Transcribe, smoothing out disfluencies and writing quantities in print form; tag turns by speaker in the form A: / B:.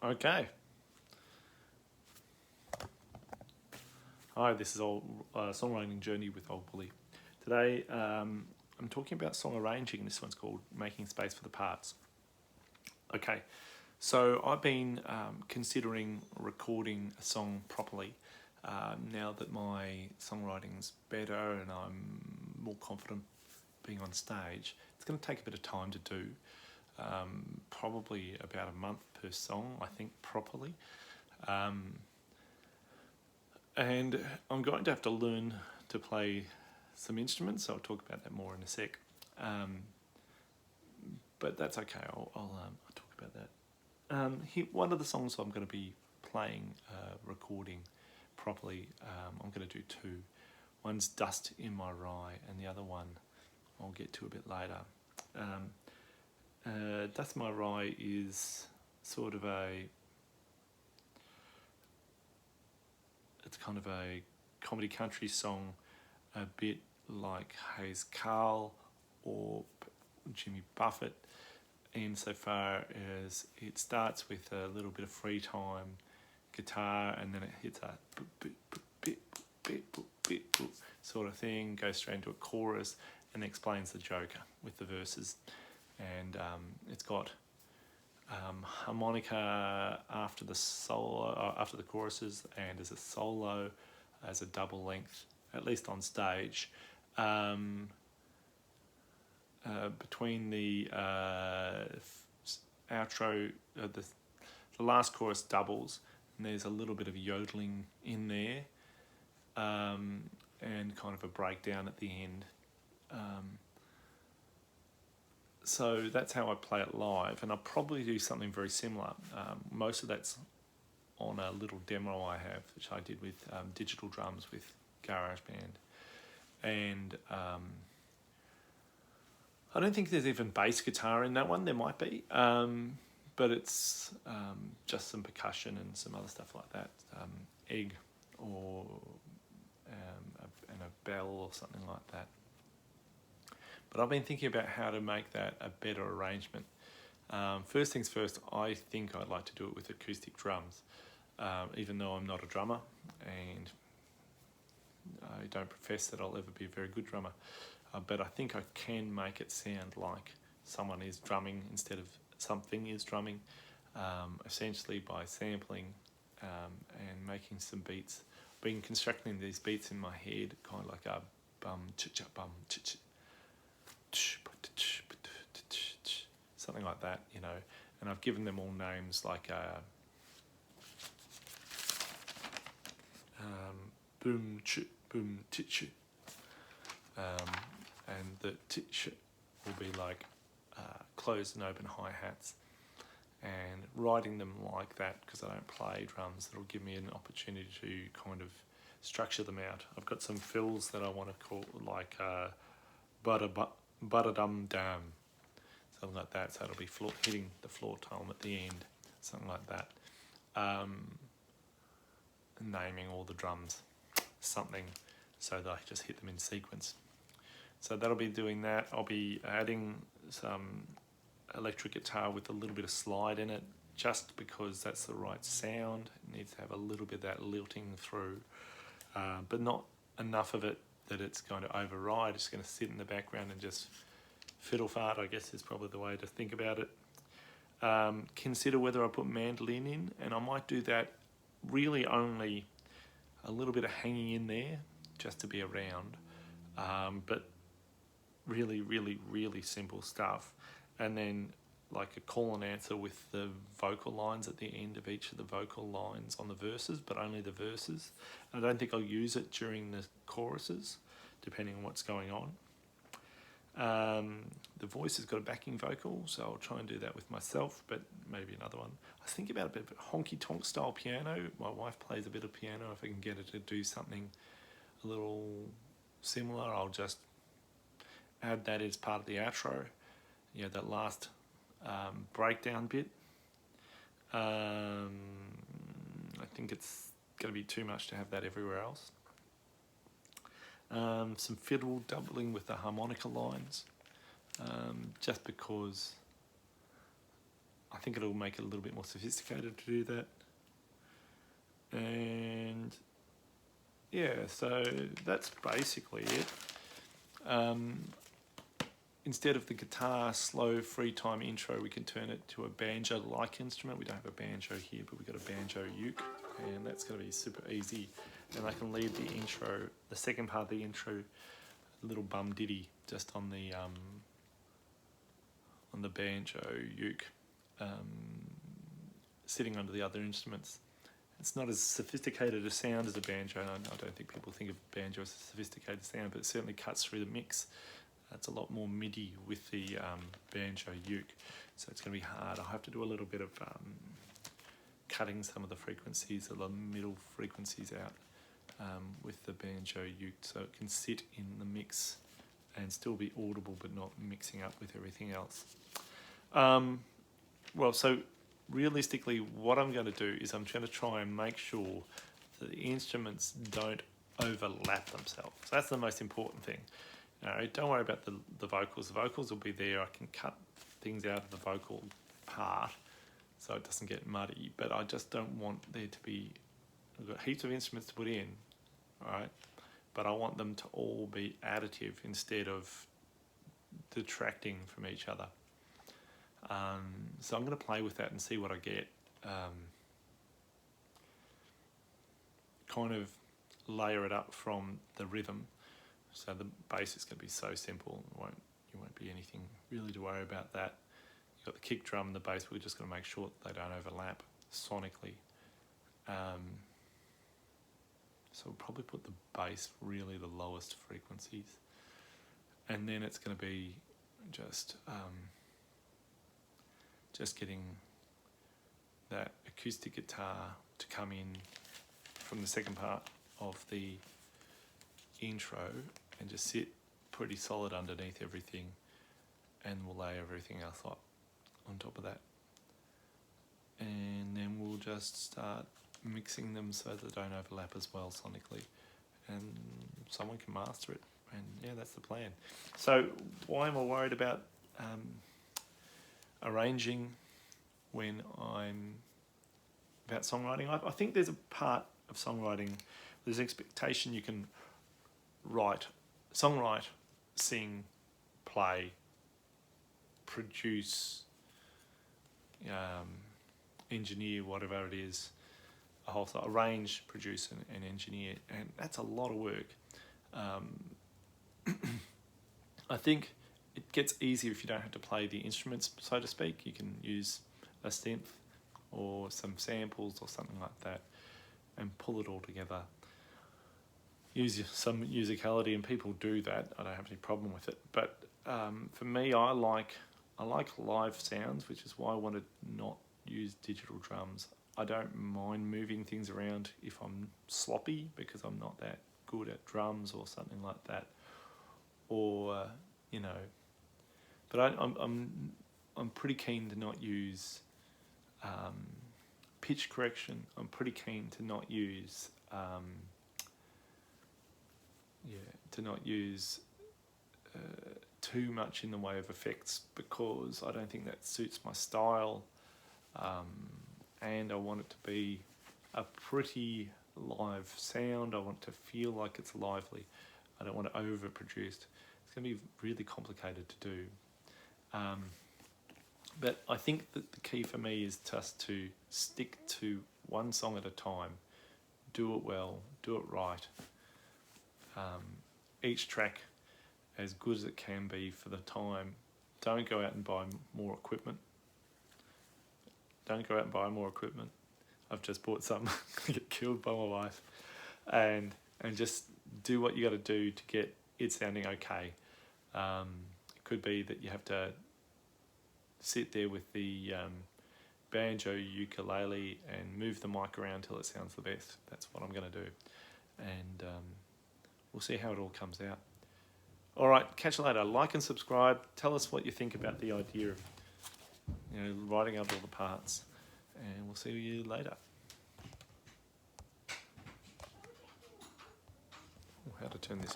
A: Okay. Hi, this is old songwriting journey with old Wooley. Today, I'm talking about song arranging. This one's called "Making Space for the Parts." Okay, so I've been considering recording a song properly now that my songwriting's better and I'm more confident being on stage. It's going to take a bit of time to do. Probably about a month per song, I think, properly. And I'm going to have to learn to play some instruments, so I'll talk about that more in a sec. But that's okay, I'll talk about that. One of the songs I'm going to be playing, recording properly, I'm going to do two. One's Dust in My Rye, and the other one I'll get to a bit later. Dust in My Rye is sort of it's kind of a comedy country song, a bit like Hayes Carll or Jimmy Buffett, insofar as it starts with a little bit of free time guitar and then it hits a sort of thing, goes straight into a chorus and explains the Joker with the verses. And it's got harmonica after the solo, after the choruses, and as a solo, as a double length, at least on stage. Between the outro, the last chorus doubles, and there's a little bit of yodeling in there, and kind of a breakdown at the end. So that's how I play it live, and I'll probably do something very similar. Most of that's on a little demo I have, which I did with digital drums with GarageBand. And I don't think there's even bass guitar in that one. There might be, but it's just some percussion and some other stuff like that. Egg or and a bell or something like that. But I've been thinking about how to make that a better arrangement. First things first, I think I'd like to do it with acoustic drums, even though I'm not a drummer and I don't profess that I'll ever be a very good drummer. But I think I can make it sound like someone is drumming instead of something is drumming, essentially by sampling and making some beats. I've been constructing these beats in my head, kind of like a bum, ch-cha, bum, ch-ch, something like that, you know, and I've given them all names like boom ch boom titch, and the titch will be like closed and open hi-hats, and writing them like that, because I don't play drums, that'll give me an opportunity to kind of structure them out. I've got some fills that I want to call like Ba-da-dum-dam, something like that, so it'll be hitting the floor tone at the end, something like that. Naming all the drums something so that I just hit them in sequence. So that'll be doing that. I'll be adding some electric guitar with a little bit of slide in it, just because that's the right sound. It needs to have a little bit of that lilting through, but not enough of it that it's going to override. It's going to sit in the background and just fiddle fart, I guess is probably the way to think about it. Consider whether I put mandolin in, and I might do that really only a little bit of hanging in there just to be around, but really, really, really simple stuff. And then like a call and answer with the vocal lines at the end of each of the vocal lines on the verses, but only the verses. I don't think I'll use it during the choruses, depending on what's going on. The voice has got a backing vocal, so I'll try and do that with myself, but maybe another one. I was thinking about a bit of honky-tonk style piano. My wife plays a bit of piano. If I can get her to do something a little similar, I'll just add that as part of the outro. You know, that last breakdown bit. I think it's going to be too much to have that everywhere else. Some fiddle doubling with the harmonica lines, just because I think it'll make it a little bit more sophisticated to do that. And yeah, so that's basically it. Instead of the guitar slow free time intro, we can turn it to a banjo-like instrument. We don't have a banjo here, but we've got a banjo uke, and that's going to be super easy. And I can leave the intro, the second part of the intro, a little bum ditty just on the banjo uke, sitting under the other instruments. It's not as sophisticated a sound as a banjo, and I don't think people think of banjo as a sophisticated sound, but it certainly cuts through the mix. It's a lot more MIDI with the banjo uke, so it's going to be hard. I'll have to do a little bit of cutting some of the frequencies, the middle frequencies out with the banjo uke, so it can sit in the mix and still be audible but not mixing up with everything else. Well, so realistically what I'm going to do is I'm going to try and make sure that the instruments don't overlap themselves. So that's the most important thing. Don't worry about the vocals. The vocals will be there. I can cut things out of the vocal part so it doesn't get muddy, but I just don't want there to be, I've got heaps of instruments to put in, all right? But I want them to all be additive instead of detracting from each other. So I'm going to play with that and see what I get. Kind of layer it up from the rhythm. So the bass is going to be so simple. You won't be anything really to worry about that. You've got the kick drum and the bass. We're just going to make sure that they don't overlap sonically. So we'll probably put the bass really the lowest frequencies, and then it's going to be just getting that acoustic guitar to come in from the second part of the intro and just sit pretty solid underneath everything, and we'll lay everything else up on top of that, and then we'll just start mixing them so they don't overlap as well sonically, and someone can master it. And yeah, that's the plan. So why am I worried about arranging when I'm about songwriting? I think there's a part of songwriting, there's an expectation you can songwrite, sing, play, produce, engineer, whatever it is, arrange, produce and engineer, and that's a lot of work. I think it gets easier if you don't have to play the instruments, so to speak. You can use a synth or some samples or something like that and pull it all together. Use some musicality, and people do that. I don't have any problem with it. But for me, I like live sounds, which is why I want to not use digital drums. I don't mind moving things around if I'm sloppy, because I'm not that good at drums or something like that. Or but I'm pretty keen to not use pitch correction. I'm pretty keen to not use too much in the way of effects, because I don't think that suits my style, and I want it to be a pretty live sound. I want it to feel like it's lively. I don't want it overproduced. It's going to be really complicated to do. But I think that the key for me is just to stick to one song at a time, do it well, do it right. Each track as good as it can be for the time. Don't go out and buy more equipment. Don't go out and buy more equipment. I've just bought some. I get killed by my wife. And just do what you got to do to get it sounding okay. It could be that you have to sit there with the banjo, ukulele, and move the mic around till it sounds the best. That's what I'm going to do. And we'll see how it all comes out. All right, catch you later. Like and subscribe. Tell us what you think about the idea of writing out all the parts, and we'll see you later. How to turn this off.